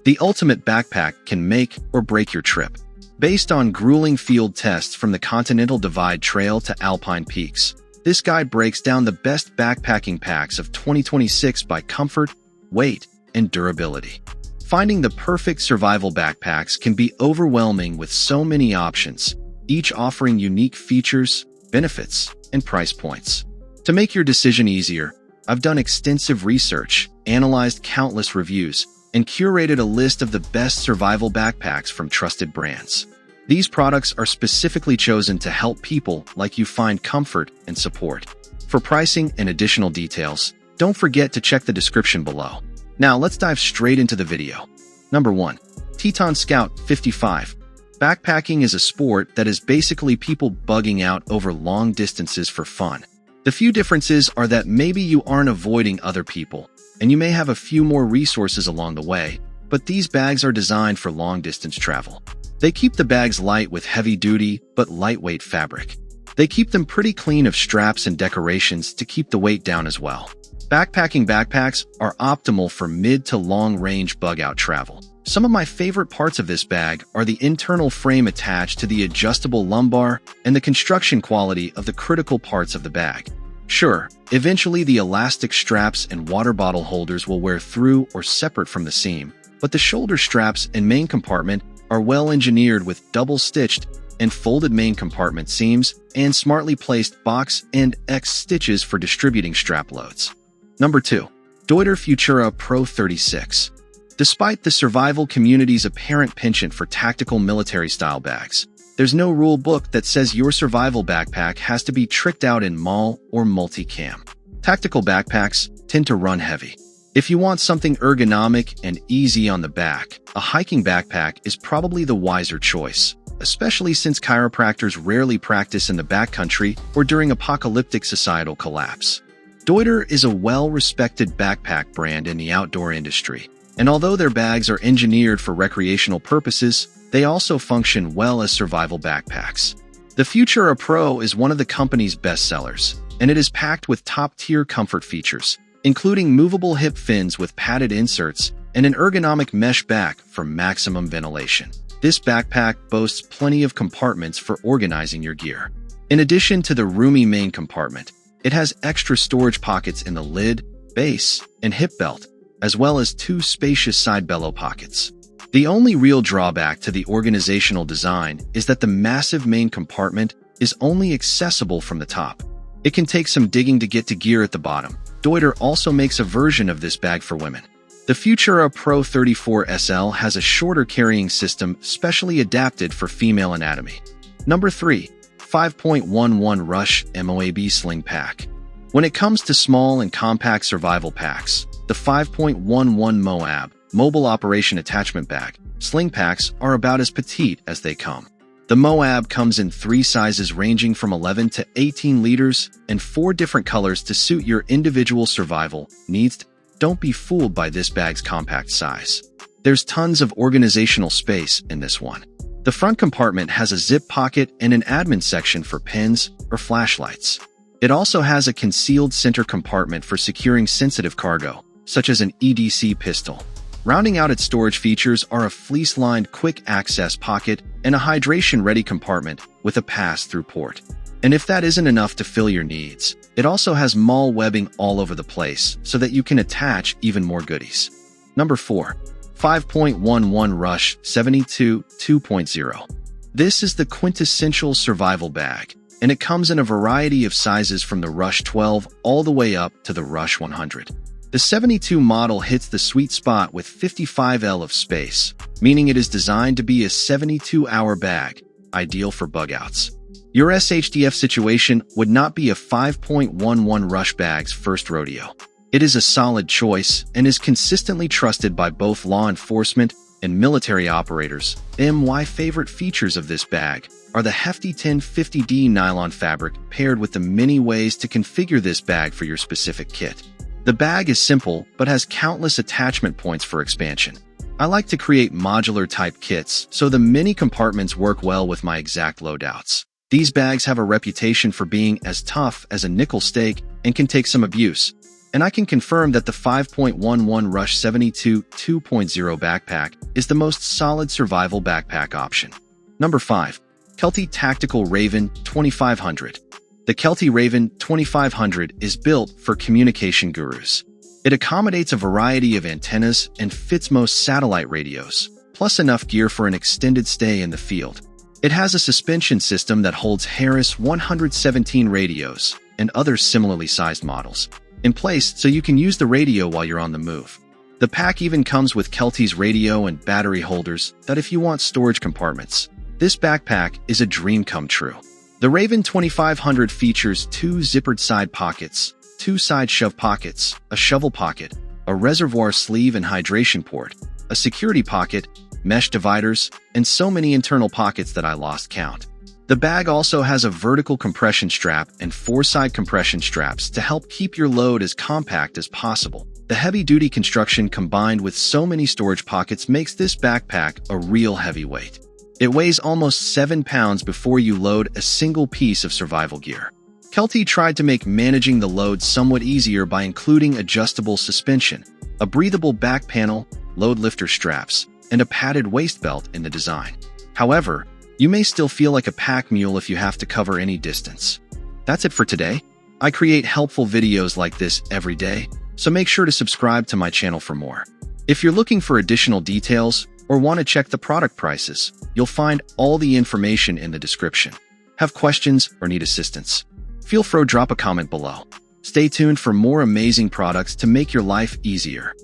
The ultimate backpack can make or break your trip. Based on grueling field tests from the Continental Divide Trail to Alpine Peaks, this guide breaks down the best backpacking packs of 2026 by comfort, weight, and durability. Finding the perfect survival backpacks can be overwhelming with so many options, each offering unique features, benefits, and price points. To make your decision easier, I've done extensive research, analyzed countless reviews, and curated a list of the best survival backpacks from trusted brands. These products are specifically chosen to help people like you find comfort and support. For pricing and additional details, don't forget to check the description below. Now let's dive straight into the video. Number 1. Teton Scout 55. Backpacking is a sport that is basically people bugging out over long distances for fun. The few differences are that maybe you aren't avoiding other people, and you may have a few more resources along the way, but these bags are designed for long-distance travel. They keep the bags light with heavy-duty but lightweight fabric. They keep them pretty clean of straps and decorations to keep the weight down as well. Backpacking backpacks are optimal for mid to long-range bug-out travel. Some of my favorite parts of this bag are the internal frame attached to the adjustable lumbar and the construction quality of the critical parts of the bag. Sure, eventually the elastic straps and water bottle holders will wear through or separate from the seam, but the shoulder straps and main compartment are well engineered with double-stitched and folded main compartment seams and smartly placed box and X stitches for distributing strap loads. Number 2. Deuter Futura Pro 36. Despite the survival community's apparent penchant for tactical military-style bags, there's no rule book that says your survival backpack has to be tricked out in mall or multicam. Tactical backpacks tend to run heavy. If you want something ergonomic and easy on the back, a hiking backpack is probably the wiser choice, especially since chiropractors rarely practice in the backcountry or during apocalyptic societal collapse. Deuter is a well-respected backpack brand in the outdoor industry, and although their bags are engineered for recreational purposes, they also function well as survival backpacks. The Futura Pro is one of the company's best sellers, and it is packed with top-tier comfort features, including movable hip fins with padded inserts and an ergonomic mesh back for maximum ventilation. This backpack boasts plenty of compartments for organizing your gear. In addition to the roomy main compartment, it has extra storage pockets in the lid, base, and hip belt, as well as 2 spacious side bellow pockets. The only real drawback to the organizational design is that the massive main compartment is only accessible from the top. It can take some digging to get to gear at the bottom. Deuter also makes a version of this bag for women. The Futura Pro 34 SL has a shorter carrying system specially adapted for female anatomy. Number 3. 5.11 Rush MOAB Sling Pack. When it comes to small and compact survival packs, the 5.11 Moab Mobile Operation Attachment Bag sling packs are about as petite as they come. The Moab comes in 3 sizes ranging from 11 to 18 liters and 4 different colors to suit your individual survival needs. Don't be fooled by this bag's compact size. There's tons of organizational space in this one. The front compartment has a zip pocket and an admin section for pens or flashlights. It also has a concealed center compartment for securing sensitive cargo, such as an EDC pistol. Rounding out its storage features are a fleece-lined quick access pocket and a hydration-ready compartment with a pass-through port. And if that isn't enough to fill your needs, it also has mall webbing all over the place so that you can attach even more goodies. Number 4. 5.11 Rush 72 2.0. This is the quintessential survival bag, and it comes in a variety of sizes from the Rush 12 all the way up to the Rush 100. The 72 model hits the sweet spot with 55L of space, meaning it is designed to be a 72-hour bag, ideal for bug-outs. Your SHTF situation would not be a 5.11 Rush bag's first rodeo. It is a solid choice and is consistently trusted by both law enforcement and military operators. My favorite features of this bag are the hefty 1050D nylon fabric paired with the many ways to configure this bag for your specific kit. The bag is simple but has countless attachment points for expansion. I like to create modular-type kits so the many compartments work well with my exact loadouts. These bags have a reputation for being as tough as a nickel steak and can take some abuse, and I can confirm that the 5.11 Rush 72 2.0 backpack is the most solid survival backpack option. Number 5. Kelty Tactical Raven 2500. The Kelty Raven 2500 is built for communication gurus. It accommodates a variety of antennas and fits most satellite radios, plus enough gear for an extended stay in the field. It has a suspension system that holds Harris 117 radios and other similarly sized models in place so you can use the radio while you're on the move. The pack even comes with Kelty's radio and battery holders that if you want storage compartments. This backpack is a dream come true. The Raven 2500 features 2 zippered side pockets, 2 side shove pockets, a shovel pocket, a reservoir sleeve and hydration port, a security pocket, mesh dividers, and so many internal pockets that I lost count. The bag also has a vertical compression strap and 4 side compression straps to help keep your load as compact as possible. The heavy-duty construction combined with so many storage pockets makes this backpack a real heavyweight. It weighs almost 7 pounds before you load a single piece of survival gear. Kelty tried to make managing the load somewhat easier by including adjustable suspension, a breathable back panel, load lifter straps, and a padded waist belt in the design. However, you may still feel like a pack mule if you have to cover any distance. That's it for today. I create helpful videos like this every day, so make sure to subscribe to my channel for more. If you're looking for additional details or want to check the product prices, you'll find all the information in the description. Have questions or need assistance? Feel free to drop a comment below. Stay tuned for more amazing products to make your life easier.